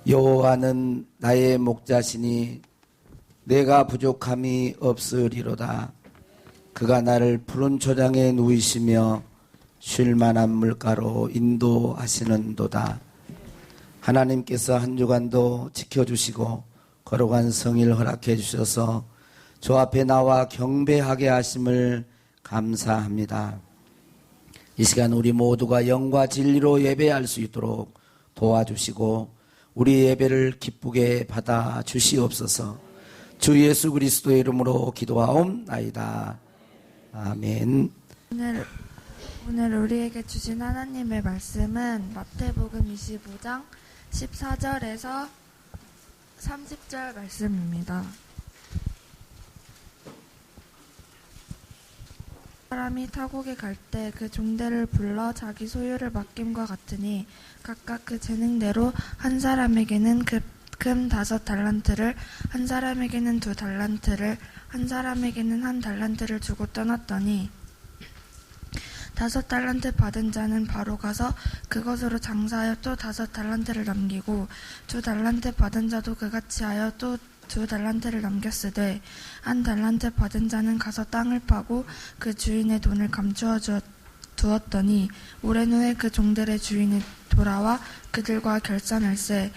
여호와는 나의 목자시니 내가 부족함이 없으리로다. 그가 나를 푸른 초장에 누이시며 쉴 만한 물가로 인도하시는도다. 하나님께서 한 주간도 지켜주시고 거룩한 성일 허락해 주셔서 저 앞에 나와 경배하게 하심을 감사합니다. 이 시간 우리 모두가 영과 진리로 예배할 수 있도록 도와주시고 우리 예배를 기쁘게 받아 주시옵소서. 주 예수 그리스도의 이름으로 기도하옵나이다. 아멘. 오늘 우리에게 주신 하나님의 말씀은 마태복음 25장 14절에서 30절 말씀입니다. 사람이 타국에 갈 때 그 종대를 불러 자기 소유를 맡김과 같으니 각각 그 재능대로 한 사람에게는 금 5달란트를, 한 사람에게는 2달란트를, 한 사람에게는 1달란트를 주고 떠났더니 5달란트 받은 자는 바로 가서 그것으로 장사하여 또 5달란트를 남기고 2달란트 받은 자도 그같이 하여 또 2달란트를 남겼으되 1달란트 받은 자는 가서 땅을 파고 그 주인의 돈을 감추어 두었더니 오랜 후에 그 종들의 주인이 돌아와 그들과 결산할세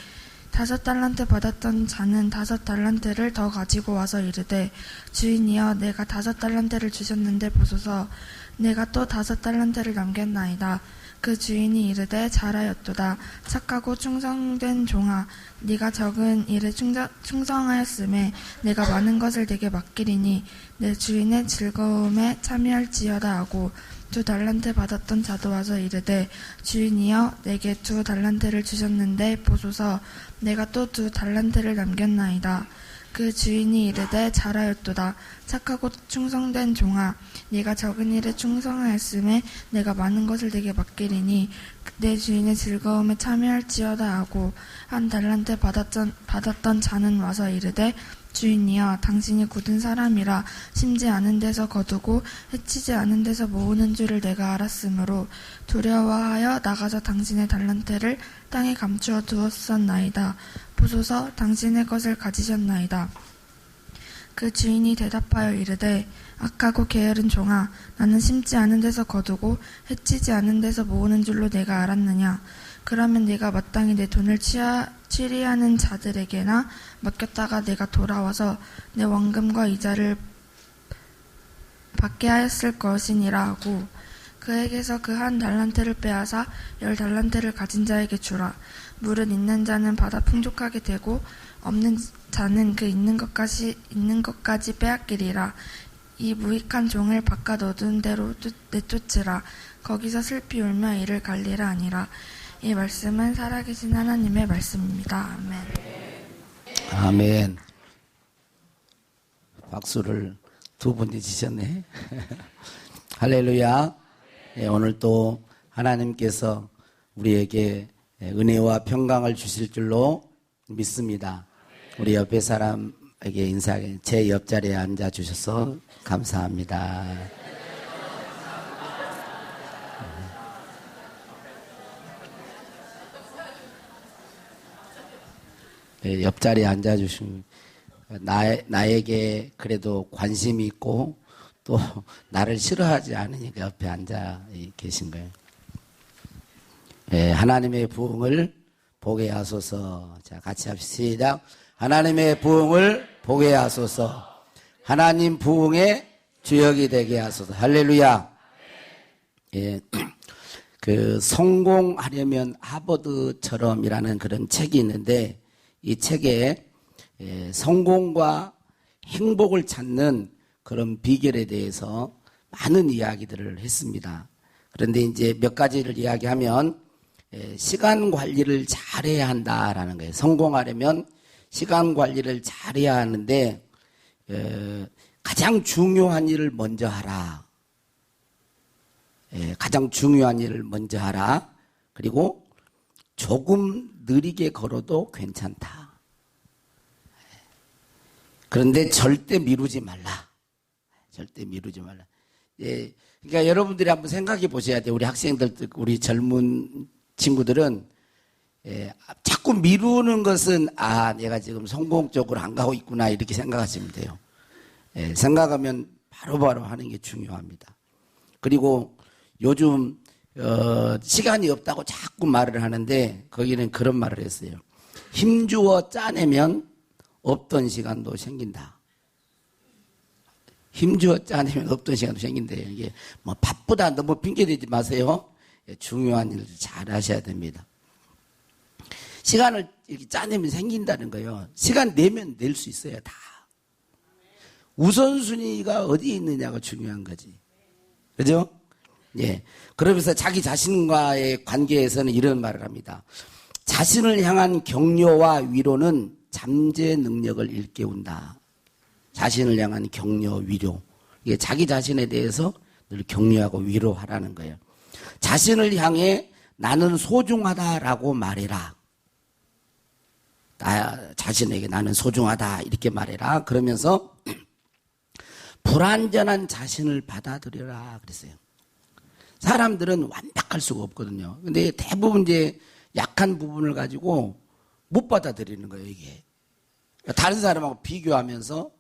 5달란트 받았던 자는 5달란트를 더 가지고 와서 이르되 주인이여 내가 5달란트를 주셨는데 보소서 내가 또 5달란트를 남겼나이다. 그 주인이 이르되 잘하였도다. 착하고 충성된 종아 네가 적은 일에 충성하였음에 내가 많은 것을 네게 맡기리니 내 주인의 즐거움에 참여할지어다 하고 2달란트 받았던 자도 와서 이르되 주인이여 내게 2달란트를 주셨는데 보소서 내가 또 2달란트를 남겼나이다. 그 주인이 이르되 잘하였도다. 착하고 충성된 종아 네가 적은 일에 충성하였음에 내가 많은 것을 네게 맡기리니 내 주인의 즐거움에 참여할지어다 하고 1달란트 받았던 자는 와서 이르되 주인이여 당신이 굳은 사람이라 심지 않은 데서 거두고 해치지 않은 데서 모으는 줄을 내가 알았으므로 두려워하여 나가서 당신의 달란트를 땅에 감추어 두었었나이다. 보소서 당신의 것을 가지셨나이다. 그 주인이 대답하여 이르되 악하고 게으른 종아 나는 심지 않은 데서 거두고 해치지 않은 데서 모으는 줄로 내가 알았느냐. 그러면 네가 마땅히 내 돈을 취리하는 자들에게나 맡겼다가 내가 돌아와서 내 원금과 이자를 받게 하였을 것이니라 하고 그에게서 그 1달란트를 빼앗아 10달란트를 가진 자에게 주라. 물은 있는 자는 받아 풍족하게 되고 없는 자는 그 있는 것까지 빼앗기리라. 이 무익한 종을 바깥 어두운 데로 내쫓으라. 거기서 슬피 울며 이를 갈리라 아니라. 이 말씀은 살아계신 하나님의 말씀입니다. 아멘. 아멘. 박수를 2분이 치셨네. 할렐루야. 오늘 또 하나님께서 우리에게 은혜와 평강을 주실 줄로 믿습니다. 우리 옆에 사람에게 인사하게 제 옆자리에 앉아 주셔서 감사합니다. 옆자리에 앉아주시면 나에게 그래도 관심이 있고 또 나를 싫어하지 않으니까 옆에 앉아 계신 거예요. 하나님의 부흥을 보게 하소서. 자, 같이 합시다. 하나님의 부흥을 보게 하소서. 하나님 부흥의 주역이 되게 하소서. 할렐루야. 그 성공하려면 하버드처럼이라는 그런 책이 있는데 이 책에 성공과 행복을 찾는 그런 비결에 대해서 많은 이야기들을 했습니다. 그런데 이제 몇 가지를 이야기하면 시간 관리를 잘해야 한다라는 거예요. 성공하려면 시간 관리를 잘해야 하는데 가장 중요한 일을 먼저 하라. 가장 중요한 일을 먼저 하라. 그리고 조금 느리게 걸어도 괜찮다. 그런데 절대 미루지 말라. 절대 미루지 말라. 그러니까 여러분들이 한번 생각해 보셔야 돼요. 우리 학생들, 우리 젊은 친구들은 자꾸 미루는 것은 내가 지금 성공적으로 안 가고 있구나 이렇게 생각하시면 돼요. 생각하면 바로바로 하는 게 중요합니다. 그리고 요즘 시간이 없다고 자꾸 말을 하는데 거기는 그런 말을 했어요. 힘주어 짜내면 없던 시간도 생긴다. 힘주어 짜내면 없던 시간도 생긴대요. 이게 뭐 바쁘다 너무 핑계대지 마세요. 중요한 일을 잘 하셔야 됩니다. 시간을 이렇게 짜내면 생긴다는 거예요. 시간 내면 낼 수 있어요, 다. 우선순위가 어디에 있느냐가 중요한 거지. 그죠? 예. 그러면서 자기 자신과의 관계에서는 이런 말을 합니다. 자신을 향한 격려와 위로는 잠재 능력을 일깨운다. 자신을 향한 격려, 위로. 이게 자기 자신에 대해서 늘 격려하고 위로하라는 거예요. 자신을 향해 나는 소중하다라고 말해라. 나 자신에게 나는 소중하다 이렇게 말해라. 그러면서 불완전한 자신을 받아들여라 그랬어요. 사람들은 완벽할 수가 없거든요. 근데 대부분 이제 약한 부분을 가지고 못 받아들이는 거예요, 이게. 다른 사람하고 비교하면서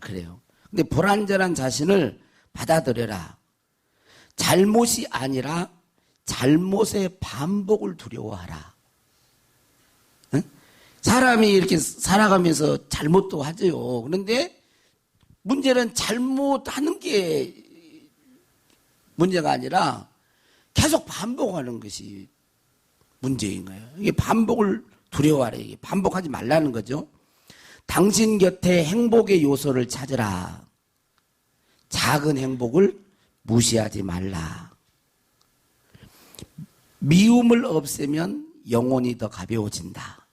그래요. 근데 불완전한 자신을 받아들여라. 잘못이 아니라 잘못의 반복을 두려워하라. 응? 사람이 이렇게 살아가면서 잘못도 하죠. 그런데 문제는 잘못하는 게 문제가 아니라 계속 반복하는 것이 문제인 거예요. 이게 반복을 두려워하라. 이게 반복하지 말라는 거죠. 당신 곁에 행복의 요소를 찾으라. 작은 행복을 무시하지 말라. 미움을 없애면 영혼이 더 가벼워진다.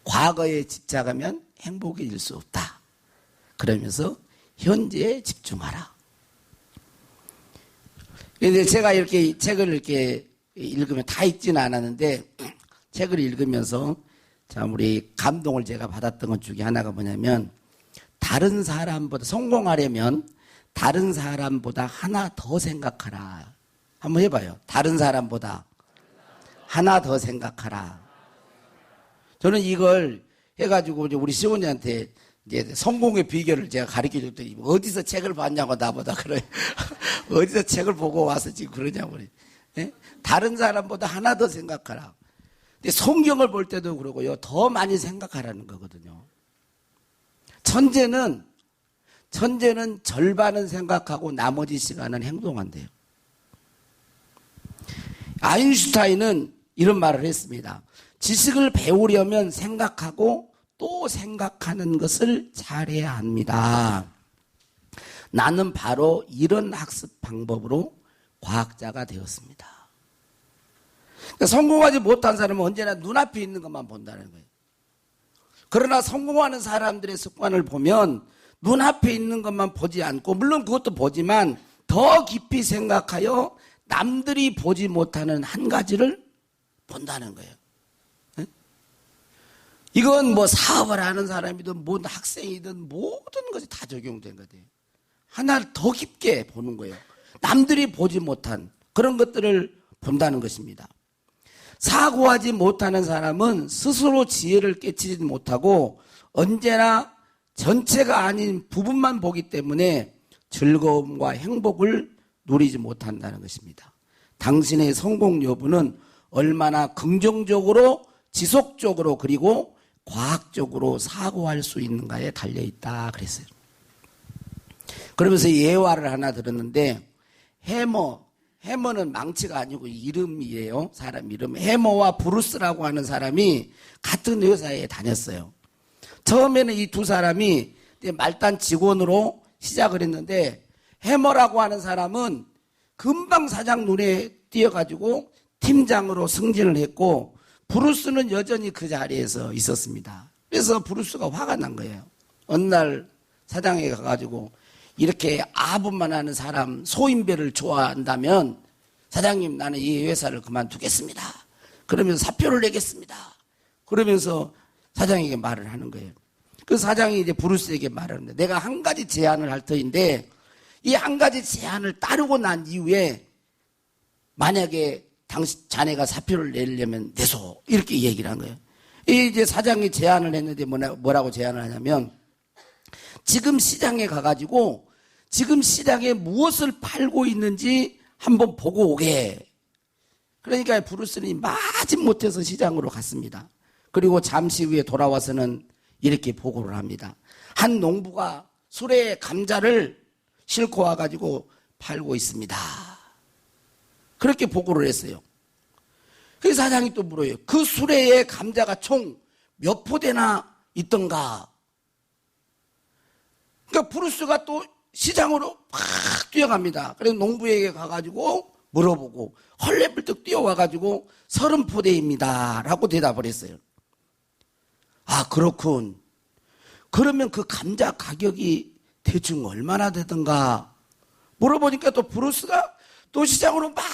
과거에 집착하면 행복해질 수 없다. 그러면서 현재에 집중하라. 그런데 제가 이렇게 책을 이렇게 읽으면 다 읽지는 않았는데 책을 읽으면서 참 우리 감동을 제가 받았던 것 중에 하나가 뭐냐면 다른 사람보다 성공하려면 다른 사람보다 하나 더 생각하라. 한번 해봐요. 다른 사람보다 하나 더 생각하라. 저는 이걸 해가지고 우리 시온이한테 이제 성공의 비결을 제가 가르쳐 줬더니 어디서 책을 봤냐고 나보다 그래. 어디서 책을 보고 와서 지금 그러냐고 그래. 예? 다른 사람보다 하나 더 생각하라. 근데 성경을 볼 때도 그러고요. 더 많이 생각하라는 거거든요. 천재는 절반은 생각하고 나머지 시간은 행동한대요. 아인슈타인은 이런 말을 했습니다. 지식을 배우려면 생각하고 또 생각하는 것을 잘해야 합니다. 나는 바로 이런 학습 방법으로 과학자가 되었습니다. 그러니까 성공하지 못한 사람은 언제나 눈앞에 있는 것만 본다는 거예요. 그러나 성공하는 사람들의 습관을 보면 눈앞에 있는 것만 보지 않고 물론 그것도 보지만 더 깊이 생각하여 남들이 보지 못하는 한 가지를 본다는 거예요. 이건 뭐 사업을 하는 사람이든 뭐 학생이든 모든 것이 다 적용된 거예요. 하나를 더 깊게 보는 거예요. 남들이 보지 못한 그런 것들을 본다는 것입니다. 사고하지 못하는 사람은 스스로 지혜를 깨치지 못하고 언제나 전체가 아닌 부분만 보기 때문에 즐거움과 행복을 누리지 못한다는 것입니다. 당신의 성공 여부는 얼마나 긍정적으로 지속적으로 그리고 과학적으로 사고할 수 있는가에 달려있다 그랬어요. 그러면서 예화를 하나 들었는데 해머는 망치가 아니고 이름이에요. 사람 이름. 해머와 브루스라고 하는 사람이 같은 회사에 다녔어요. 처음에는 이 두 사람이 말단 직원으로 시작을 했는데 해머라고 하는 사람은 금방 사장 눈에 띄어가지고 팀장으로 승진을 했고 브루스는 여전히 그 자리에서 있었습니다. 그래서 브루스가 화가 난 거예요. 어느 날 사장에 가가지고 이렇게 아부만 하는 사람 소인배를 좋아한다면 사장님 나는 이 회사를 그만두겠습니다. 그러면서 사표를 내겠습니다. 그러면서 사장에게 말을 하는 거예요. 그 사장이 이제 브루스에게 말을 하는데 내가 한 가지 제안을 할 터인데 이 한 가지 제안을 따르고 난 이후에 만약에 자네가 사표를 내려면 내소. 이렇게 얘기를 한 거예요. 이제 사장이 제안을 했는데 뭐라고 제안을 하냐면, 지금 시장에 가가지고 지금 시장에 무엇을 팔고 있는지 한번 보고 오게. 그러니까 브루스는 마지못해서 시장으로 갔습니다. 그리고 잠시 후에 돌아와서는 이렇게 보고를 합니다. 한 농부가 수레에 감자를 싣고 와가지고 팔고 있습니다. 그렇게 보고를 했어요. 그 사장이 또 물어요. 그 수레에 감자가 총 몇 포대나 있던가? 그러니까 브루스가 또 시장으로 팍 뛰어갑니다. 그래서 농부에게 가가지고 물어보고 헐레벌떡 뛰어와가지고 30포대입니다 라고 대답을 했어요. 아, 그렇군. 그러면 그 감자 가격이 대충 얼마나 되던가 물어보니까 또 브루스가 또 시장으로 막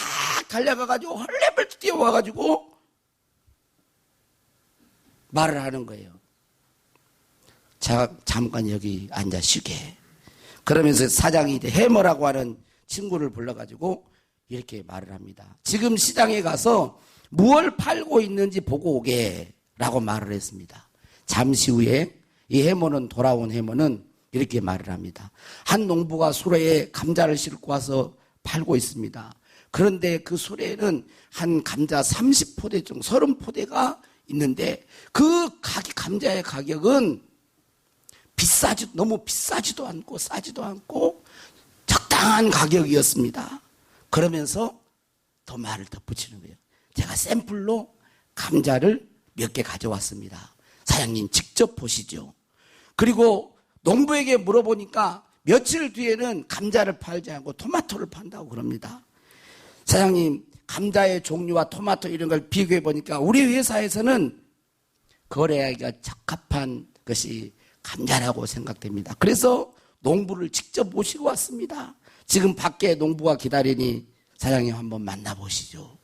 달려가가지고 헐레벌떡 뛰어와가지고 말을 하는 거예요. 자, 잠깐 여기 앉아 쉬게. 그러면서 사장이 이제 해머라고 하는 친구를 불러가지고 이렇게 말을 합니다. 지금 시장에 가서 무엇을 팔고 있는지 보고 오게 라고 말을 했습니다. 잠시 후에 이 해머는 돌아온 해머는 이렇게 말을 합니다. 한 농부가 수레에 감자를 싣고 와서 팔고 있습니다. 그런데 그 수레에는 한 감자 30포대 중 30포대가 있는데 그 감자의 가격은 너무 비싸지도 않고 싸지도 않고 적당한 가격이었습니다. 그러면서 더 말을 덧붙이는 거예요. 제가 샘플로 감자를 몇 개 가져왔습니다. 사장님 직접 보시죠. 그리고 농부에게 물어보니까 며칠 뒤에는 감자를 팔지 않고 토마토를 판다고 그럽니다. 사장님, 감자의 종류와 토마토 이런 걸 비교해 보니까 우리 회사에서는 거래하기가 적합한 것이 감자라고 생각됩니다. 그래서 농부를 직접 모시고 왔습니다. 지금 밖에 농부가 기다리니 사장님 한번 만나보시죠.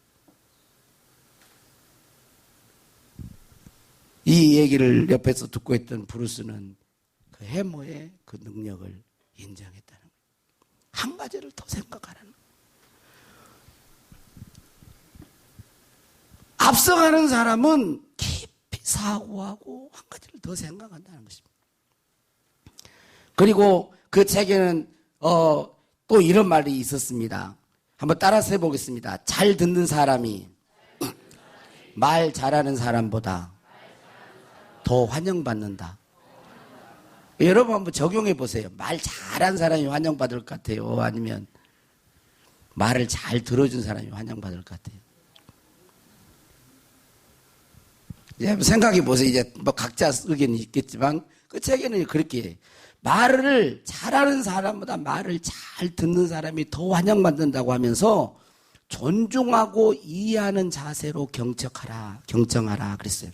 이 얘기를 옆에서 듣고 있던 브루스는 그 해머의 그 능력을 인정했다는 거예요. 한 가지를 더 생각하라는 거예요. 앞서가는 사람은 깊이 사고하고 한 가지를 더 생각한다는 것입니다. 그리고 그 책에는 또 이런 말이 있었습니다. 한번 따라서 해보겠습니다. 잘 듣는 사람이 말 잘하는 사람보다 더 환영받는다. 여러분 한번 적용해 보세요. 말 잘하는 사람이 환영받을 것 같아요? 아니면 말을 잘 들어준 사람이 환영받을 것 같아요? 이제 생각해 보세요. 이제 뭐 각자 의견이 있겠지만 그 책에는 그렇게 말을 잘하는 사람보다 말을 잘 듣는 사람이 더 환영받는다고 하면서 존중하고 이해하는 자세로 경청하라 그랬어요.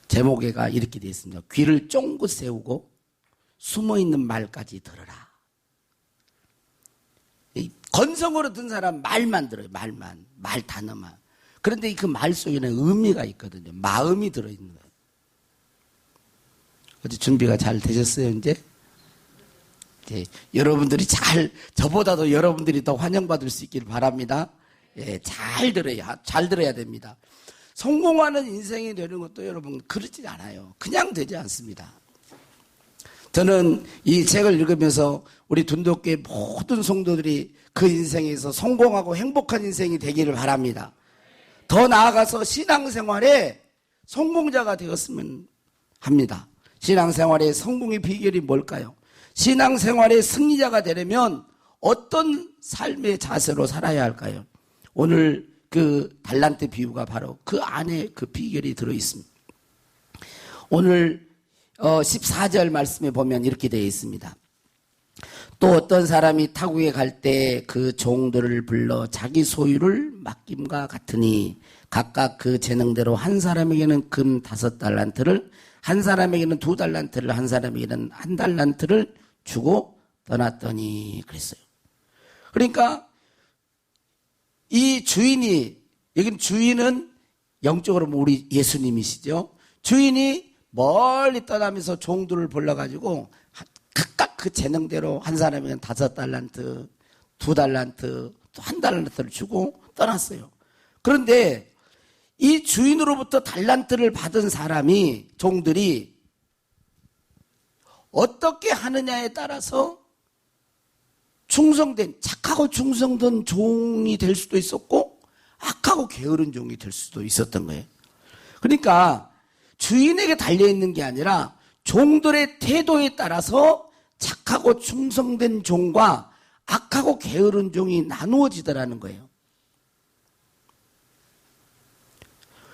제목에가 이렇게 되어 있습니다. 귀를 쫑긋 세우고 숨어있는 말까지 들어라. 건성으로 듣는 사람 말만 들어요. 말 단어만. 그런데 그 말 속에는 의미가 있거든요. 마음이 들어있는 거예요. 어제 준비가 잘 되셨어요, 이제? 예, 여러분들이 저보다도 여러분들이 더 환영받을 수 있길 바랍니다. 예, 잘 들어야 됩니다. 성공하는 인생이 되는 것도 여러분 그렇지 않아요. 그냥 되지 않습니다. 저는 이 책을 읽으면서 우리 둔덕교회 모든 성도들이 그 인생에서 성공하고 행복한 인생이 되기를 바랍니다. 더 나아가서 신앙생활에 성공자가 되었으면 합니다. 신앙생활의 성공의 비결이 뭘까요? 신앙생활의 승리자가 되려면 어떤 삶의 자세로 살아야 할까요? 오늘 그 달란트 비유가 바로 그 안에 그 비결이 들어있습니다. 오늘 14절 말씀에 보면 이렇게 되어 있습니다. 또 어떤 사람이 타국에 갈 때 그 종들을 불러 자기 소유를 맡김과 같으니 각각 그 재능대로 한 사람에게는 금 5달란트를, 한 사람에게는 2달란트를, 한 사람에게는 1달란트를 주고 떠났더니 그랬어요. 그러니까 이 주인이, 여기는 주인은 영적으로 우리 예수님이시죠. 주인이 멀리 떠나면서 종들을 불러가지고 각각 그 재능대로 한 사람에게는 5달란트, 2달란트, 또 한 달란트를 주고 떠났어요. 그런데 이 주인으로부터 달란트를 받은 사람이, 종들이 어떻게 하느냐에 따라서 착하고 충성된 종이 될 수도 있었고 악하고 게으른 종이 될 수도 있었던 거예요. 그러니까 주인에게 달려있는 게 아니라 종들의 태도에 따라서 착하고 충성된 종과 악하고 게으른 종이 나누어지더라는 거예요.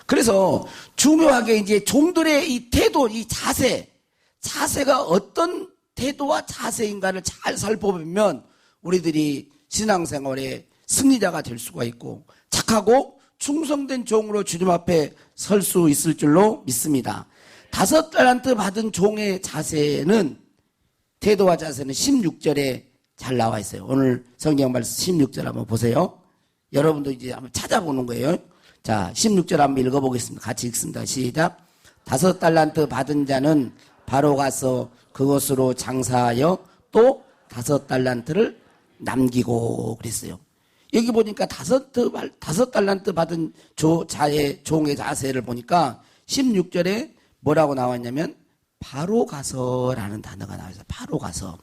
그래서 중요하게 이제 종들의 이 태도, 이 자세가 어떤 태도와 자세인가를 잘 살펴보면 우리들이 신앙생활에 승리자가 될 수가 있고 착하고 충성된 종으로 주님 앞에 설 수 있을 줄로 믿습니다. 5달란트 받은 종의 자세는, 태도와 자세는 16절에 잘 나와 있어요. 오늘 성경 말씀 16절 한번 보세요. 여러분도 이제 한번 찾아보는 거예요. 자, 16절 한번 읽어보겠습니다. 같이 읽습니다. 시작. 5달란트 받은 자는 바로 가서 그것으로 장사하여 또 5달란트를 남기고 그랬어요. 여기 보니까 5달란트 받은 종의 자세를 보니까 16절에 뭐라고 나왔냐면 바로 가서라는 단어가 나와요. 바로 가서.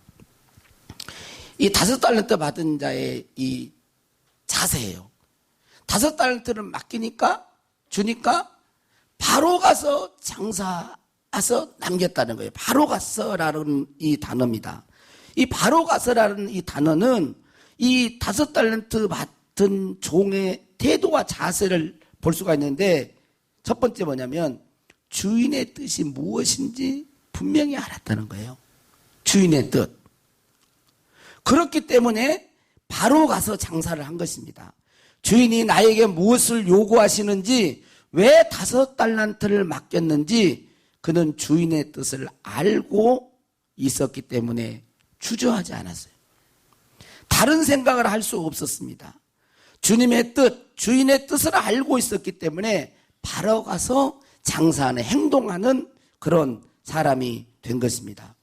이 5달란트 받은 자의 이 자세예요. 5달란트를 맡기니까, 주니까 바로 가서 장사해서 남겼다는 거예요. 바로 가서라는 이 단어입니다. 이 바로 가서라는 이 단어는 이 5달란트 받은 종의 태도와 자세를 볼 수가 있는데, 첫 번째 뭐냐면 주인의 뜻이 무엇인지 분명히 알았다는 거예요. 주인의 뜻. 그렇기 때문에 바로 가서 장사를 한 것입니다. 주인이 나에게 무엇을 요구하시는지, 왜 5달란트를 맡겼는지 그는 주인의 뜻을 알고 있었기 때문에 주저하지 않았어요. 다른 생각을 할 수 없었습니다. 주님의 뜻, 주인의 뜻을 알고 있었기 때문에 바로 가서 장사하는, 행동하는 그런 사람이 된 것입니다.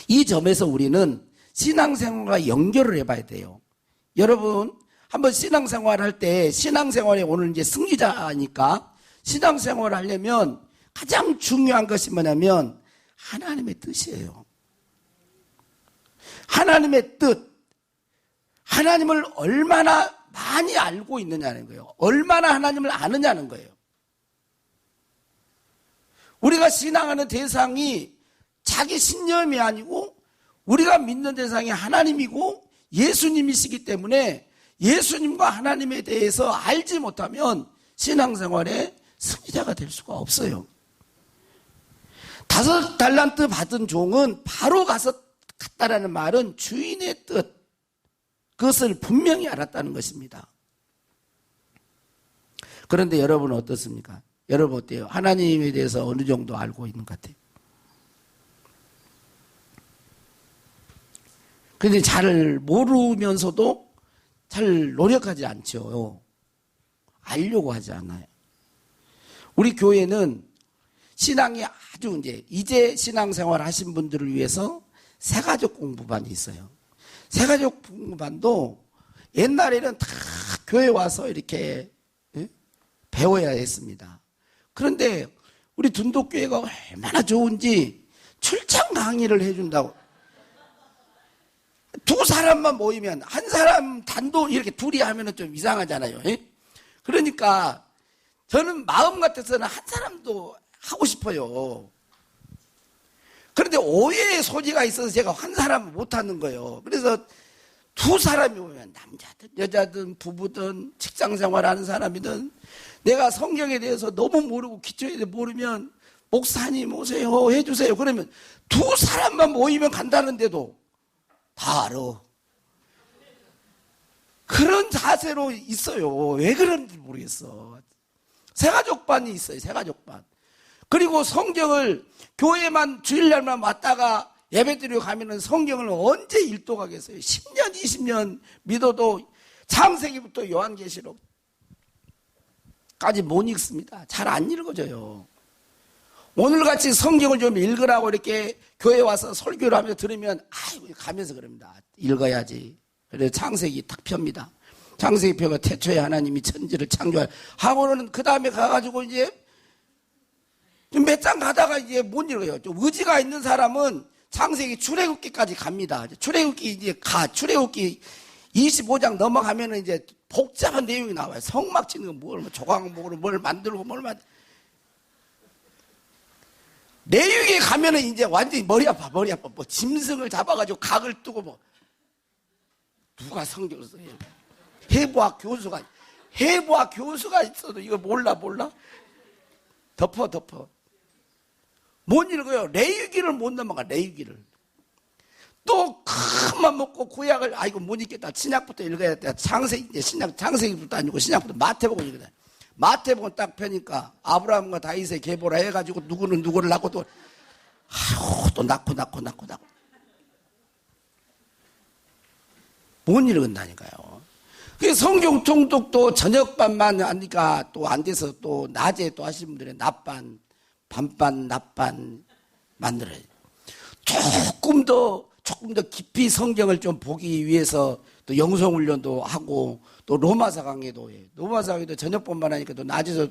이 점에서 우리는 신앙생활과 연결을 해봐야 돼요. 여러분, 한번 신앙생활 할 때, 신앙생활에 오늘 이제 승리자니까 신앙생활을 하려면 가장 중요한 것이 뭐냐면 하나님의 뜻이에요. 하나님의 뜻, 하나님을 얼마나 많이 알고 있느냐는 거예요. 얼마나 하나님을 아느냐는 거예요. 우리가 신앙하는 대상이 자기 신념이 아니고 우리가 믿는 대상이 하나님이고 예수님이시기 때문에 예수님과 하나님에 대해서 알지 못하면 신앙생활에 승리자가 될 수가 없어요. 5달란트 받은 종은 바로 가서 갔다라는 말은 주인의 뜻, 그것을 분명히 알았다는 것입니다. 그런데 여러분은 어떻습니까? 여러분 어때요? 하나님에 대해서 어느 정도 알고 있는 것 같아요? 그런데 잘 모르면서도 잘 노력하지 않죠. 알려고 하지 않아요. 우리 교회는 신앙이 아주 이제 신앙생활 하신 분들을 위해서 새가족 공부반이 있어요. 새가족 공부반도 옛날에는 다 교회 와서 이렇게 배워야 했습니다. 그런데 우리 둔독교회가 얼마나 좋은지 출장 강의를 해준다고. 2사람만 모이면 한 사람 단독 이렇게 둘이 하면 좀 이상하잖아요. 그러니까 저는 마음 같아서는 한 사람도 하고 싶어요. 그런데 오해의 소지가 있어서 제가 한 사람을 못하는 거예요. 그래서 2사람이 오면 남자든 여자든 부부든 직장생활하는 사람이든 내가 성경에 대해서 너무 모르고 기초에 대해 모르면 목사님 오세요 해주세요. 그러면 2사람만 모이면 간다는데도 다 알아. 그런 자세로 있어요. 왜 그런지 모르겠어. 새가족반이 있어요. 새가족반. 그리고 성경을 교회만 주일날만 왔다가 예배드리고 가면은 성경을 언제 일독하겠어요? 10년, 20년 믿어도 창세기부터 요한계시록까지 못 읽습니다. 잘 안 읽어져요. 오늘같이 성경을 좀 읽으라고 이렇게 교회 와서 설교를 하면서 들으면 아이고 가면서 그럽니다. 읽어야지. 그래서 창세기 탁 펴입니다. 창세기 펴가 태초에 하나님이 천지를 하고는 그 다음에 가가지고 이제 몇 장 가다가 이제 못 읽어요. 좀 의지가 있는 사람은 창세기 출애굽기까지 갑니다. 출애굽기 이제 출애굽기 25장 넘어가면은 이제 복잡한 내용이 나와요. 성막 짓는 거, 조각목으로 뭘 만들고 내육에 가면은 이제 완전히 머리 아파. 뭐 짐승을 잡아가지고 각을 뜨고 누가 성경을 써요? 해부학 교수가 있어도 이거 몰라? 덮어. 못 읽어요. 레위기를 못 넘어가, 레위기를. 또 큰맘 먹고 구약을 이거 못 읽겠다. 신약부터 읽어야 돼. 창세기부터 아니고 신약부터 마태복음 읽어야 돼. 마태복음 딱 펴니까 아브라함과 다윗의 계보라 해가지고 누구는 누구를 낳고 또 낳고 못 읽은다니까요. 성경 통독도 저녁반만 하니까 또 안 돼서 또 낮에 또 하시는 분들은 낮반, 밤반, 낮반 만들어요. 조금 더 깊이 성경을 좀 보기 위해서 또 영성훈련도 하고 또 로마서 강의도 해요. 로마서 강의도 저녁반만 하니까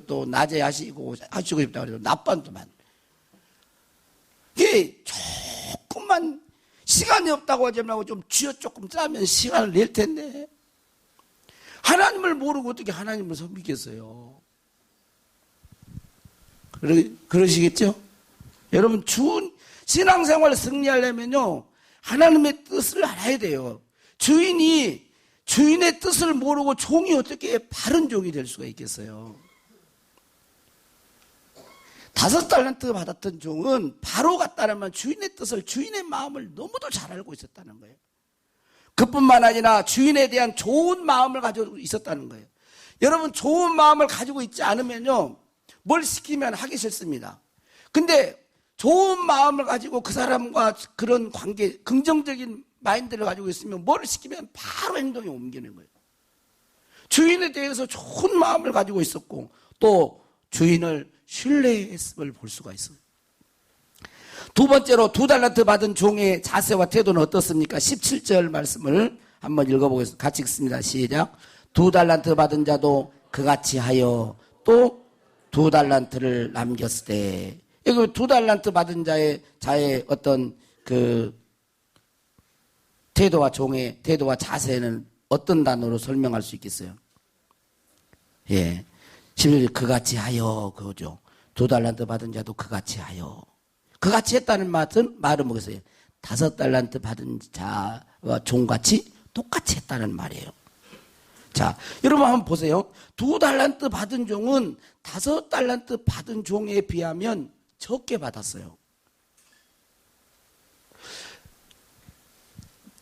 또 낮에 하시고 싶다 그래도 낮반도 만. 이게 조금만 시간이 없다고 하지 말고 좀 쥐어 조금 짜면 시간을 낼 텐데. 하나님을 모르고 어떻게 하나님을 섬기겠어요? 그러시겠죠? 여러분, 신앙생활 승리하려면요, 하나님의 뜻을 알아야 돼요. 주인의 뜻을 모르고 종이 어떻게 바른 종이 될 수가 있겠어요? 5달란트 받았던 종은 바로가 따르면 주인의 뜻을, 주인의 마음을 너무도 잘 알고 있었다는 거예요. 그뿐만 아니라 주인에 대한 좋은 마음을 가지고 있었다는 거예요. 여러분, 좋은 마음을 가지고 있지 않으면요, 뭘 시키면 하기 싫습니다. 근데 좋은 마음을 가지고 그 사람과 그런 관계, 긍정적인 마인드를 가지고 있으면 뭘 시키면 바로 행동에 옮기는 거예요. 주인에 대해서 좋은 마음을 가지고 있었고 또 주인을 신뢰했음을 볼 수가 있어요. 두 번째로 2달란트 받은 종의 자세와 태도는 어떻습니까? 17절 말씀을 한번 읽어보겠습니다. 같이 읽습니다. 시작. 2달란트 받은 자도 그같이 하여 또 2달란트를 남겼을 때, 여기 2달란트 받은 자의 어떤 태도와 종의 태도와 자세는 어떤 단어로 설명할 수 있겠어요? 예. 11절 그같이 하여 그거죠. 2달란트 받은 자도 그같이 하여. 그같이 했다는 말은 뭐겠어요? 5달란트 받은 자와 종같이 똑같이 했다는 말이에요. 자, 여러분 한번 보세요. 2달란트 받은 종은 5달란트 받은 종에 비하면 적게 받았어요.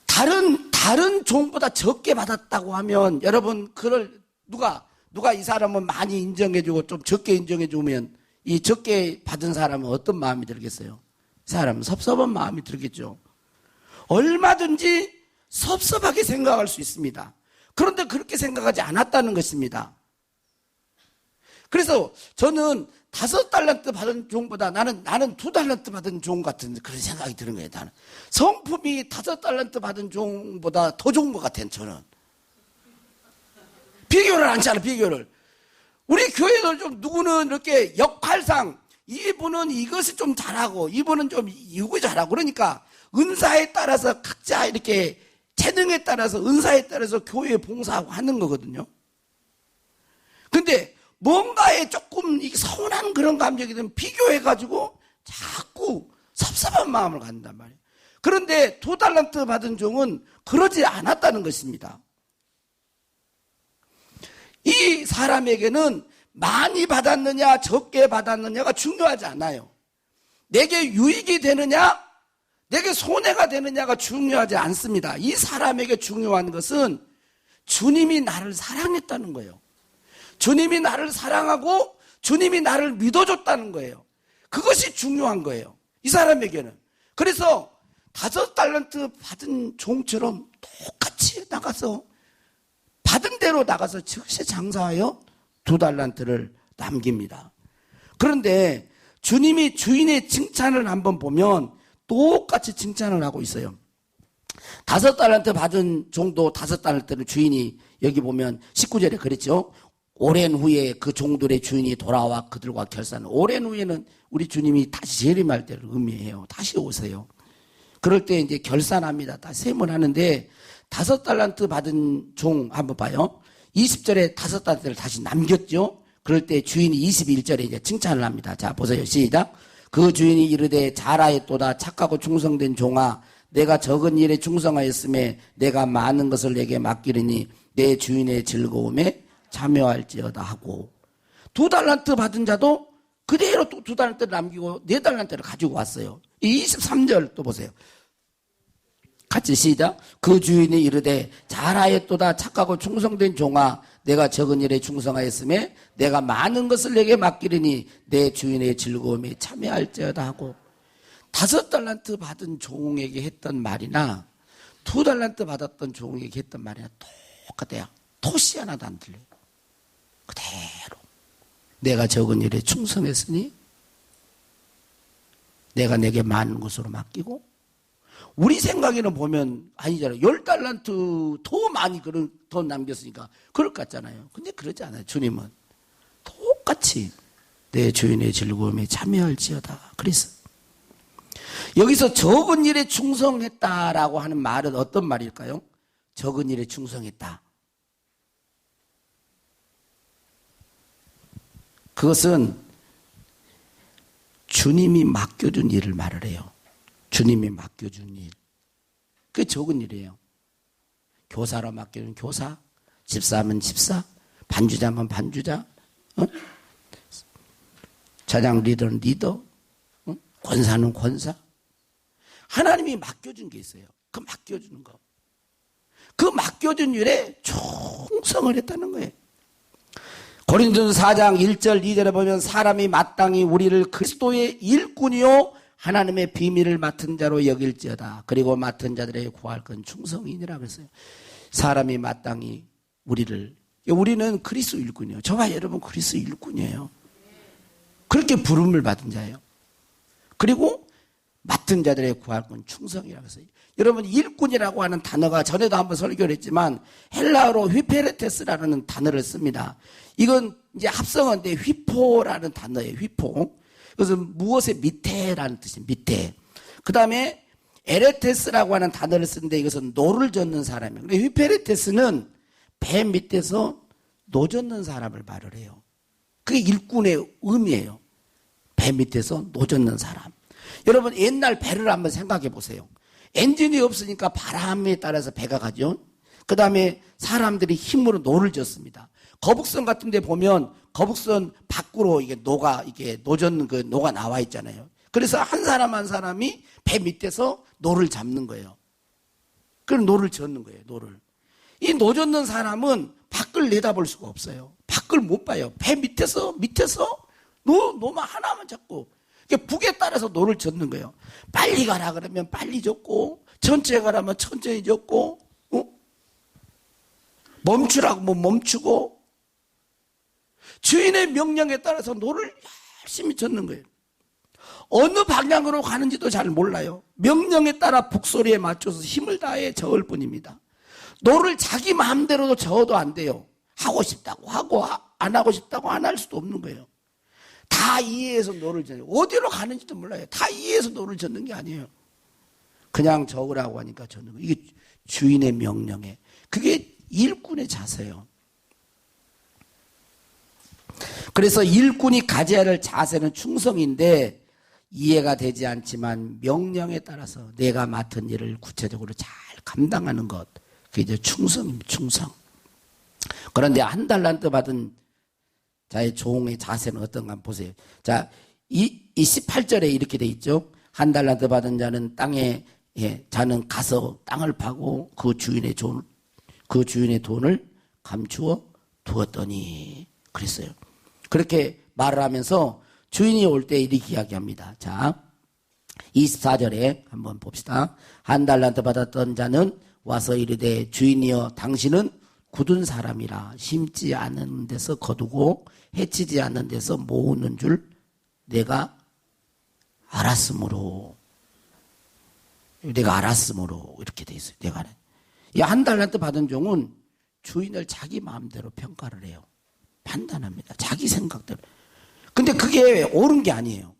다른 종보다 적게 받았다고 하면 여러분 누가 이 사람은 많이 인정해주고 좀 적게 인정해주면 이 적게 받은 사람은 어떤 마음이 들겠어요? 이 사람은 섭섭한 마음이 들겠죠. 얼마든지 섭섭하게 생각할 수 있습니다. 그런데 그렇게 생각하지 않았다는 것입니다. 그래서 저는 5달란트 받은 종보다 나는 2달란트 받은 종 같은 그런 생각이 드는 거예요. 나는 성품이 5달란트 받은 종보다 더 좋은 것 같아요. 저는 비교를 안 하잖아. 비교를 우리 교회들 좀 누구는 이렇게 역할상 이분은 이것을 좀 잘하고 이분은 좀 이거 잘하고 그러니까 은사에 따라서 각자 이렇게 재능에 따라서 은사에 따라서 교회에 봉사하고 하는 거거든요. 근데 뭔가에 조금 서운한 그런 감정이 되면 비교해가지고 자꾸 섭섭한 마음을 갖는단 말이에요. 그런데 2달란트 받은 종은 그러지 않았다는 것입니다. 이 사람에게는 많이 받았느냐 적게 받았느냐가 중요하지 않아요. 내게 유익이 되느냐 내게 손해가 되느냐가 중요하지 않습니다. 이 사람에게 중요한 것은 주님이 나를 사랑했다는 거예요. 주님이 나를 사랑하고 주님이 나를 믿어줬다는 거예요. 그것이 중요한 거예요. 이 사람에게는. 그래서 5달란트 받은 종처럼 똑같이 나가서 받은 대로 나가서 즉시 장사하여 2달란트를 남깁니다. 그런데 주님이 주인의 칭찬을 한번 보면 똑같이 칭찬을 하고 있어요. 5달란트 받은 종도 5달란트를 주인이 여기 보면 19절에 그랬죠. 오랜 후에 그 종들의 주인이 돌아와 그들과 결산. 오랜 후에는 우리 주님이 다시 재림할 때를 의미해요. 다시 오세요. 그럴 때 이제 결산합니다. 다시 세문하는데 5달란트 받은 종 한번 봐요. 20절에 5달란트를 다시 남겼죠. 그럴 때 주인이 21절에 이제 칭찬을 합니다. 자, 보세요. 시작. 그 주인이 이르되 잘하였도다 착하고 충성된 종아 내가 적은 일에 충성하였음에 내가 많은 것을 내게 맡기리니 내 주인의 즐거움에 참여할지어다 하고 2달란트 받은 자도 그대로 또 2달란트를 남기고 4달란트를 가지고 왔어요. 이 23절 또 보세요. 같이 시작. 그 주인이 이르되 잘하였도다 착하고 충성된 종아 내가 적은 일에 충성하였음에 내가 많은 것을 내게 맡기리니 내 주인의 즐거움에 참여할지어다 하고 5달란트 받은 종에게 했던 말이나 2달란트 받았던 종에게 했던 말이나 똑같아요. 토시 하나도 안 들려요. 그대로 내가 적은 일에 충성했으니 내가 내게 많은 것으로 맡기고 우리 생각에는 보면 아니잖아요. 10달란트 더 많이 그런 돈 남겼으니까 그럴 것 같잖아요. 근데 그러지 않아요. 주님은 똑같이 내 주인의 즐거움에 참여할지어다. 그래서 여기서 적은 일에 충성했다라고 하는 말은 어떤 말일까요? 적은 일에 충성했다. 그것은 주님이 맡겨준 일을 말을 해요. 주님이 맡겨준 일. 그게 적은 일이에요. 교사로 맡겨준 교사, 집사하면 집사, 반주자면 반주자, 자장 리더는 리더, 권사는 권사. 하나님이 맡겨준 게 있어요. 그 맡겨주는 거. 그 맡겨준 일에 충성을 했다는 거예요. 고린도전서 4장 1절 2절에 보면 사람이 마땅히 우리를 그리스도의 일꾼이요 하나님의 비밀을 맡은 자로 여길지어다. 그리고 맡은 자들에게 구할 건 충성이니라 그랬어요. 사람이 마땅히 우리는 그리스도 일꾼이에요. 저와 여러분 그리스도 일꾼이에요. 그렇게 부름을 받은 자예요. 그리고 맡은 자들에게 구할 건 충성이라고 했어요. 여러분 일꾼이라고 하는 단어가 전에도 한번 설교를 했지만 헬라어로 휘페레테스라는 단어를 씁니다. 이건 이제 합성어인데 휘포라는 단어예요. 휘포. 그것은 무엇의 밑에라는 뜻이에요. 밑에. 그 다음에 에레테스라고 하는 단어를 쓰는데 이것은 노를 젓는 사람이에요. 근데 휘페레테스는 배 밑에서 노 젓는 사람을 말을 해요. 그게 일꾼의 의미예요. 배 밑에서 노 젓는 사람. 여러분 옛날 배를 한번 생각해 보세요. 엔진이 없으니까 바람에 따라서 배가 가죠. 그 다음에 사람들이 힘으로 노를 젓습니다. 거북선 같은 데 보면 거북선 밖으로 이게 노젓는 그 노가 나와 있잖아요. 그래서 한 사람 한 사람이 배 밑에서 노를 잡는 거예요. 그럼 노를 젓는 거예요, 노를. 이 노 젓는 사람은 밖을 내다볼 수가 없어요. 밖을 못 봐요. 배 밑에서 노만 하나만 잡고 북에 따라서 노를 젓는 거예요. 빨리 가라 그러면 빨리 젓고 천천히 가라면 천천히 젓고 멈추라고 하면 멈추고 주인의 명령에 따라서 노를 열심히 젓는 거예요. 어느 방향으로 가는지도 잘 몰라요. 명령에 따라 북소리에 맞춰서 힘을 다해 저을 뿐입니다. 노를 자기 마음대로도 저어도 안 돼요. 하고 싶다고 하고 안 하고 싶다고 안 할 수도 없는 거예요. 다 이해해서 노를 젓는 거예요. 어디로 가는지도 몰라요. 다 이해해서 노를 젓는 게 아니에요. 그냥 적으라고 하니까 젓는 거예요. 이게 주인의 명령에. 그게 일꾼의 자세예요. 그래서 일꾼이 가져야 할 자세는 충성인데 이해가 되지 않지만 명령에 따라서 내가 맡은 일을 구체적으로 잘 감당하는 것. 그게 이제 충성입니다. 충성. 그런데 1달란트 받은 자의 종의 자세는 어떤가 한번 보세요. 자, 이 18절에 이렇게 돼 있죠. 1달란트 받은 자는 자는 가서 땅을 파고 그 주인의 돈을 감추어 두었더니 그랬어요. 그렇게 말을 하면서 주인이 올 때 이렇게 이야기합니다. 자, 24절에 한번 봅시다. 1달란트 받았던 자는 와서 이르되 주인이여 당신은 굳은 사람이라 심지 않은 데서 거두고 해치지 않는 데서 모으는 줄 내가 알았으므로. 내가 알았으므로 이렇게 돼 있어요. 내가 알아. 이 한 달란트 받은 종은 주인을 자기 마음대로 평가를 해요. 판단합니다. 자기 생각대로. 근데 그게 옳은 게 아니에요.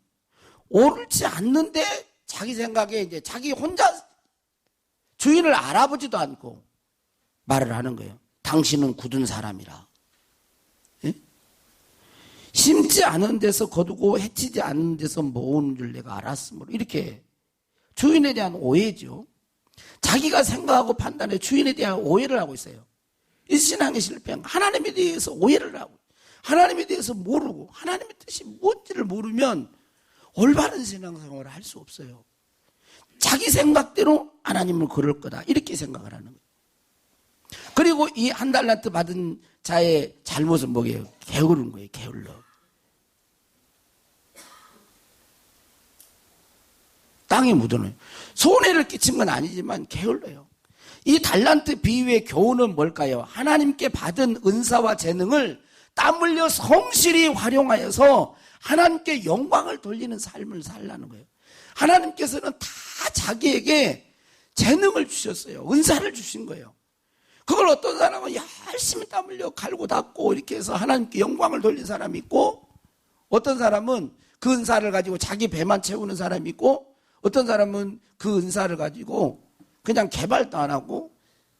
옳지 않는데 자기 생각에 이제 자기 혼자 주인을 알아보지도 않고 말을 하는 거예요. 당신은 굳은 사람이라. 예? 심지 않은 데서 거두고 해치지 않은 데서 모으는 줄 내가 알았으므로 이렇게 주인에 대한 오해죠. 자기가 생각하고 판단해 주인에 대한 오해를 하고 있어요. 이 신앙의 실패는 하나님에 대해서 오해를 하고 하나님에 대해서 모르고 하나님의 뜻이 뭔지를 모르면 올바른 신앙생활을 할 수 없어요. 자기 생각대로 하나님을 그럴 거다 이렇게 생각을 하는 거예요. 그리고 이 한 달란트 받은 자의 잘못은 뭐예요? 게으른 거예요. 게을러. 땅에 묻어놓어요. 손해를 끼친 건 아니지만 게을러요. 이 달란트 비유의 교훈은 뭘까요? 하나님께 받은 은사와 재능을 땀 흘려 성실히 활용하여서 하나님께 영광을 돌리는 삶을 살라는 거예요. 하나님께서는 다 자기에게 재능을 주셨어요. 은사를 주신 거예요. 그걸 어떤 사람은 열심히 땀 흘려 갈고 닦고 이렇게 해서 하나님께 영광을 돌린 사람이 있고, 어떤 사람은 그 은사를 가지고 자기 배만 채우는 사람이 있고, 어떤 사람은 그 은사를 가지고 그냥 개발도 안 하고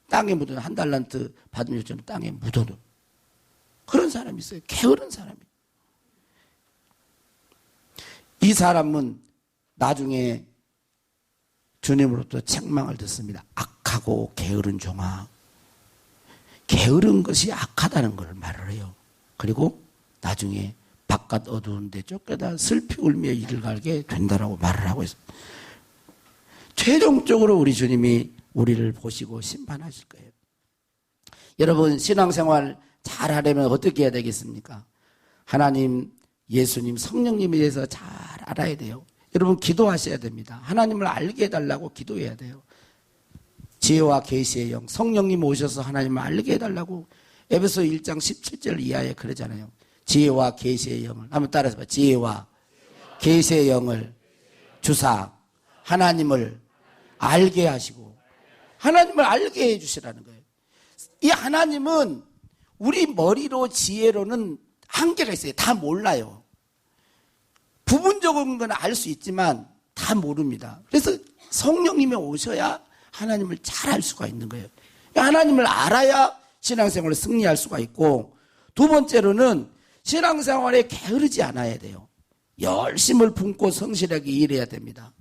땅에 묻은 한 달란트 받은 요처럼 땅에 묻어놓은 그런 사람이 있어요. 게으른 사람이. 이 사람은 나중에 주님으로부터 책망을 듣습니다. 악하고 게으른 종아. 게으른 것이 악하다는 걸 말을 해요. 그리고 나중에 바깥 어두운 데 쫓겨다 슬피 울며 이를 갈게 된다라고 말을 하고 있어요. 최종적으로 우리 주님이 우리를 보시고 심판하실 거예요. 여러분, 신앙생활 잘 하려면 어떻게 해야 되겠습니까? 하나님, 예수님, 성령님에 대해서 잘 알아야 돼요. 여러분, 기도하셔야 됩니다. 하나님을 알게 해달라고 기도해야 돼요. 지혜와 계시의 영, 성령님 오셔서 하나님을 알게 해달라고 에베소 1장 17절 이하에 그러잖아요. 지혜와 계시의 영을, 한번 따라서 봐. 지혜와 계시의 영을 주사 하나님을 알게 하시고 하나님을 알게 해주시라는 거예요. 이 하나님은 우리 머리로 지혜로는 한계가 있어요. 다 몰라요. 부분적인 건 알 수 있지만 다 모릅니다. 그래서 성령님이 오셔야 하나님을 잘 알 수가 있는 거예요. 하나님을 알아야 신앙생활을 승리할 수가 있고, 두 번째로는 신앙생활에 게으르지 않아야 돼요. 열심을 품고 성실하게 일해야 됩니다.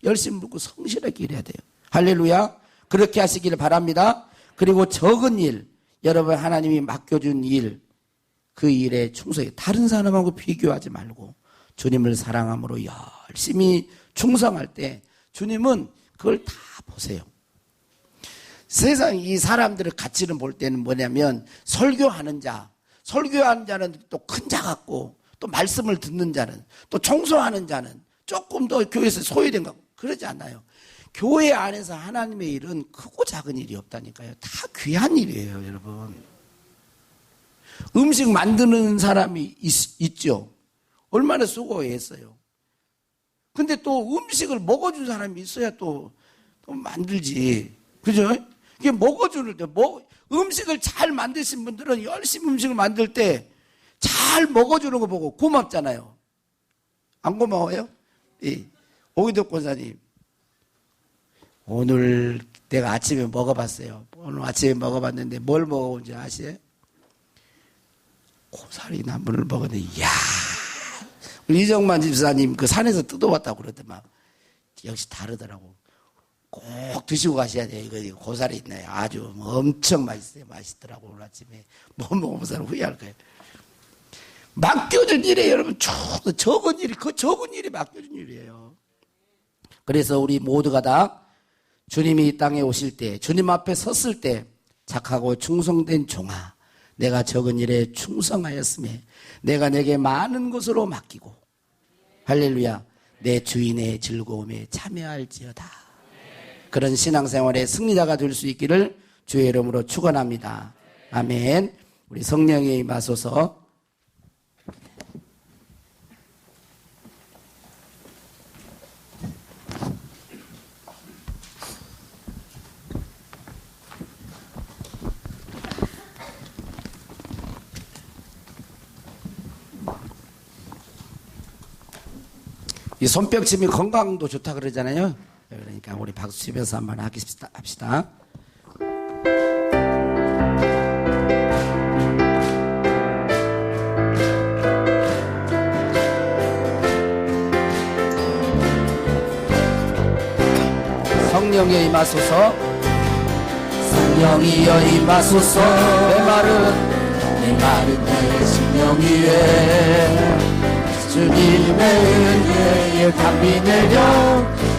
열심을 품고 성실하게 일해야 돼요. 할렐루야. 그렇게 하시기를 바랍니다. 그리고 적은 일, 여러분 하나님이 맡겨준 일, 그 일에 충성해. 다른 사람하고 비교하지 말고 주님을 사랑함으로 열심히 충성할 때 주님은 그걸 다 보세요. 세상 이 사람들의 가치를 볼 때는 뭐냐면, 설교하는 자는 또 큰 자 같고, 또 말씀을 듣는 자는, 또 청소하는 자는 조금 더 교회에서 소외된 것 같고, 그러지 않아요. 교회 안에서 하나님의 일은 크고 작은 일이 없다니까요. 다 귀한 일이에요, 여러분. 음식 만드는 사람이 있죠. 얼마나 수고했어요. 근데 또 음식을 먹어준 사람이 있어야 또 만들지. 그죠? 이게 먹어주는 때, 음식을 잘 만드신 분들은 열심히 음식을 만들 때 잘 먹어주는 거 보고 고맙잖아요. 안 고마워요? 예. 오기덕 권사님, 오늘 내가 아침에 먹어봤어요. 오늘 아침에 먹어봤는데 뭘 먹어본지 아세요? 고사리 나물을 먹었는데, 이야, 우리 이정만 집사님 그 산에서 뜯어왔다고 그러더만. 역시 다르더라고. 꼭 드시고 가셔야 돼요. 이거 고사리 있네. 아주 엄청 맛있어요. 맛있더라고. 오늘 아침에 못 먹어본 사람 후회할 거예요. 맡겨준 일이에요, 여러분. 적은 일이, 그 적은 일이 맡겨준 일이에요. 그래서 우리 모두가 다 주님이 이 땅에 오실 때, 주님 앞에 섰을 때 착하고 충성된 종아, 내가 적은 일에 충성하였음에 내가 내게 많은 것으로 맡기고, 할렐루야, 내 주인의 즐거움에 참여할지어다. 그런 신앙생활의 승리자가 될 수 있기를 주의 이름으로 축원합니다. 아멘. 우리 성령이 임하소서. 이 손뼉침이 건강도 좋다 그러잖아요. 그러니까 우리 박수 치면서 한번 합시다. 성령이 임하소서. 성령이여 임하소서. 메마른 내 심령 위에 주님의 은혜에 담비 내려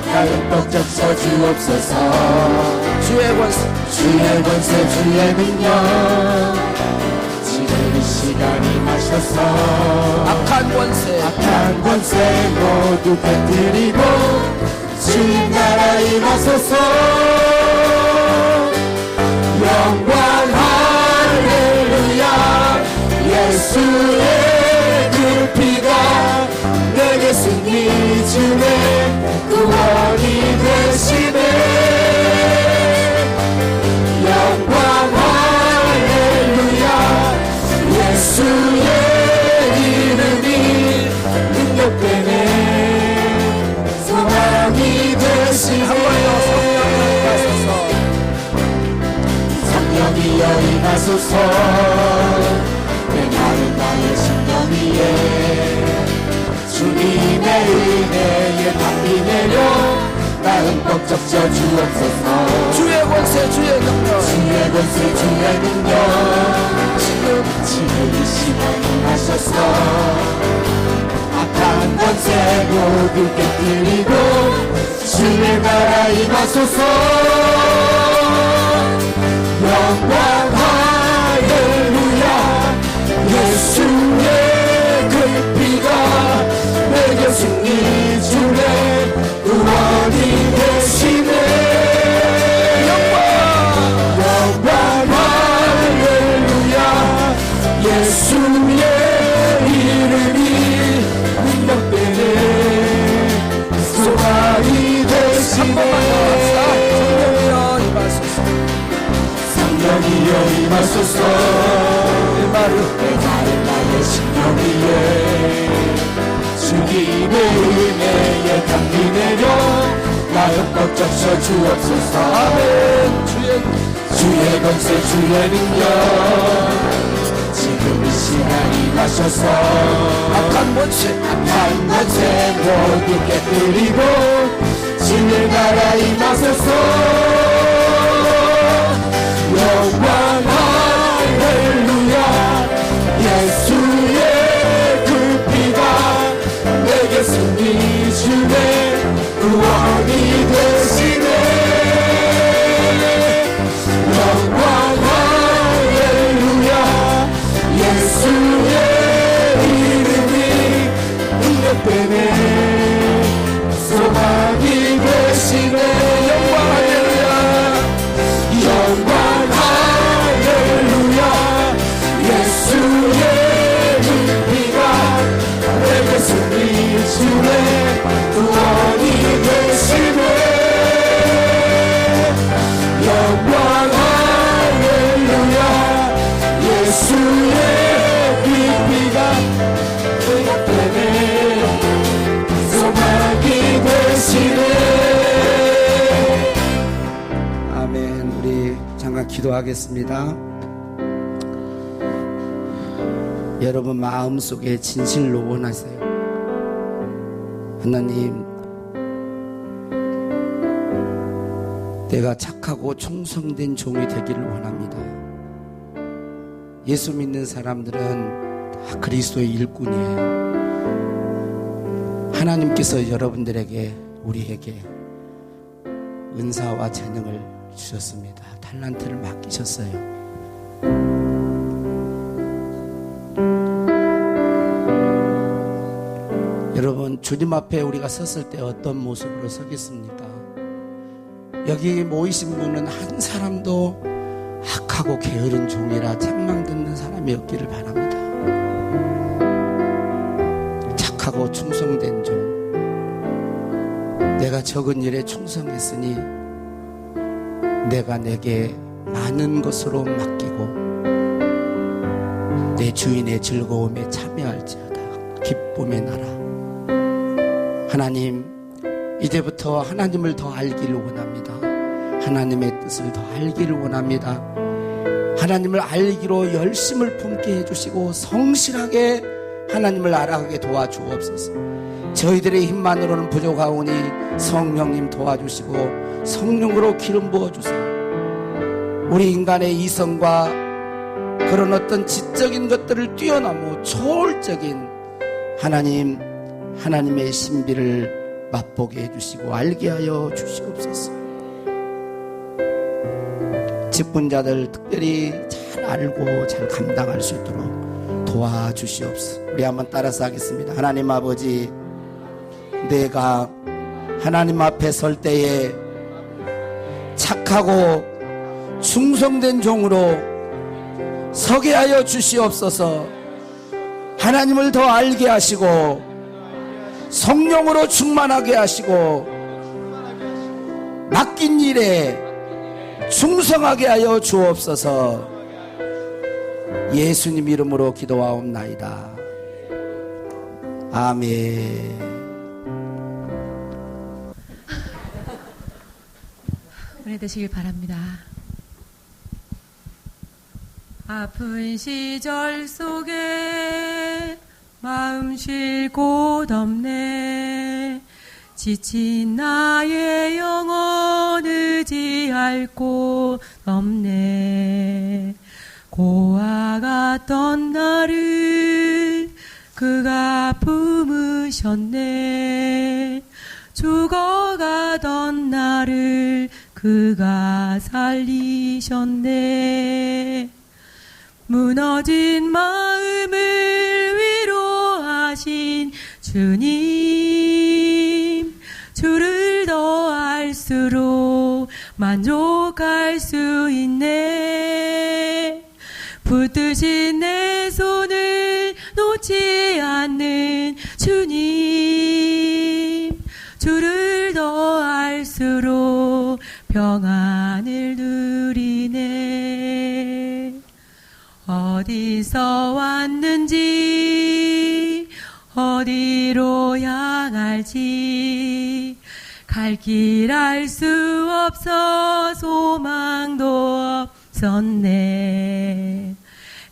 나 흠뻑 적셔 주옵소서. 주의 권세 주의 능력 지금 이 시간 임하셔서 악한 권세 모두 깨뜨리고 주님 나라 임하소서. 영광 할렐루야. 예수의 그 피가 내게 승리 주네 구원이 되시네. 영광 할렐루야. 예수의 이름이 능력되네 소망이 되시네. 성령이여 임하소서. 메마른 나의 심령 위에 주님의 은혜에 담비 내려 나 흠뻑 적셔 주옵소서. 주의 권세 주의 능력 지금 이 시간 임하셔서 악한 권세 모두 깨뜨리고 주의 나라 임하소서. 영광 할렐루야. 예수의 그 피가 내게 승리 주네 구원이 되시네. 영광 할렐루야. 예수의 이름이 능력되네 소망이 되시네. 성령이여 임하소서. 메마른 나의 심령 위에 주님의 은혜에 담비 내려 나 흠뻑 적셔 주옵소서. 아멘. 주의 권세 주의 능력 지금 이 시간 임하셔서 악한 권세 모두 깨뜨리고 주의 나라 임하소서. 영광 할렐루야. 예수의 그 피가 내게 승리 주네 구원이 되시네. 영광 할렐루야. 예수의 이름이 능력되네 소망이 되시네. 영광 할렐루야. 영광 할렐루야. 예수의 그 피가 내게 승리 주네 구원이 되시네. 영광 할렐루야. 예수의 그 피가 능력되네 소망이 되시네. 아멘. 우리 잠깐 기도하겠습니다. 여러분 마음속에 진실로 원하세요. 하나님, 내가 착하고 충성된 종이 되기를 원합니다. 예수 믿는 사람들은 다 그리스도의 일꾼이에요. 하나님께서 여러분들에게 우리에게 은사와 재능을 주셨습니다. 달란트를 맡기셨어요. 여러분, 주님 앞에 우리가 섰을 때 어떤 모습으로 서겠습니까? 여기 모이신 분은 한 사람도 악하고 게으른 종이라 책망 듣는 사람이 없기를 바랍니다. 착하고 충성된 종. 내가 적은 일에 충성했으니 내가 내게 많은 것으로 맡기고 내 주인의 즐거움에 참여할지어다. 기쁨의 나라. 하나님, 이제부터 하나님을 더 알기를 원합니다. 하나님의 뜻을 더 알기를 원합니다. 하나님을 알기로 열심을 품게 해주시고 성실하게 하나님을 알아가게 도와주옵소서. 저희들의 힘만으로는 부족하오니 성령님 도와주시고 성령으로 기름 부어주사 우리 인간의 이성과 그런 어떤 지적인 것들을 뛰어넘어 초월적인 하나님의 신비를 맛보게 해주시고 알게 하여 주시옵소서. 직분자들 특별히 잘 알고 잘 감당할 수 있도록 도와주시옵소서. 우리 한번 따라서 하겠습니다. 하나님 아버지, 내가 하나님 앞에 설 때에 착하고 충성된 종으로 서게 하여 주시옵소서. 하나님을 더 알게 하시고 성령으로 충만하게 하시고 맡긴 일에 충성하게 하여 주옵소서. 예수님 이름으로 기도하옵나이다. 아멘. 은혜 되시길 바랍니다. 아픈 시절 속에 마음 쉴 곳 없네. 지친 나의 영혼 의지할 곳 없네. 고아 같던 나를 그가 품으셨네. 죽어가던 나를 그가 살리셨네. 무너진 마음을 위로하신 주님, 주를 더 알수록 만족할 수 있네. 붙드신 내 손을 놓지 않는 주님, 주를 더 알수록 평안을 누리네. 어디서 왔는지 어디로 향할지 갈 길 알 수 없어 소망도 없었네.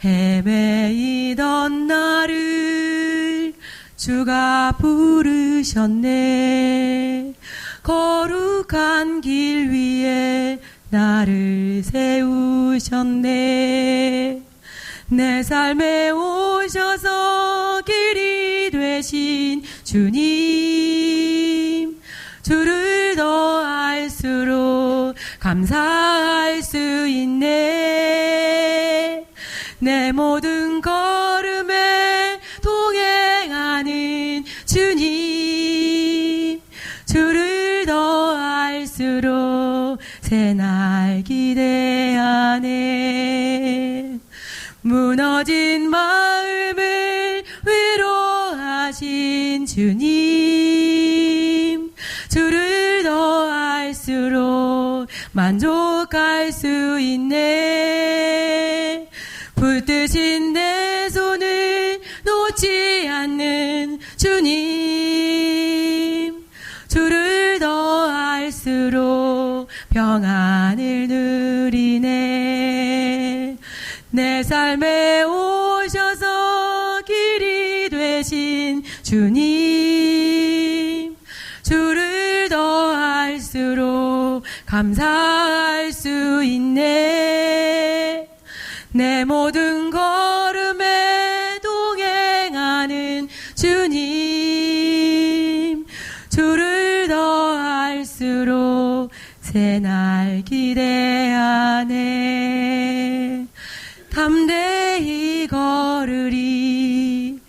헤매이던 나를 주가 부르셨네. 거룩한 길 위에 나를 세우셨네. 내 삶에 오셔서 길이 되신 주님, 주를 더 알수록 감사할 수 있네. 내 모든 걸음에 동행하는 주님, 주를 더 알수록 새날 기대하네. 무너진 마음을 위로하신 주님, 주를 더 알수록 만족할 수 있네. 붙드신 내 손을 놓지 않는 주님, 주를 더 알수록 평안을 누리네. 내 삶에 오셔서 길이 되신 주님, 주를 더 알수록 감사할 수 있네. 내 모든 걸음에 동행하는 주님, 주를 더 알수록 새날 기대하네. 담대히 걸으리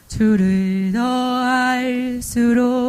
주를 더 알수록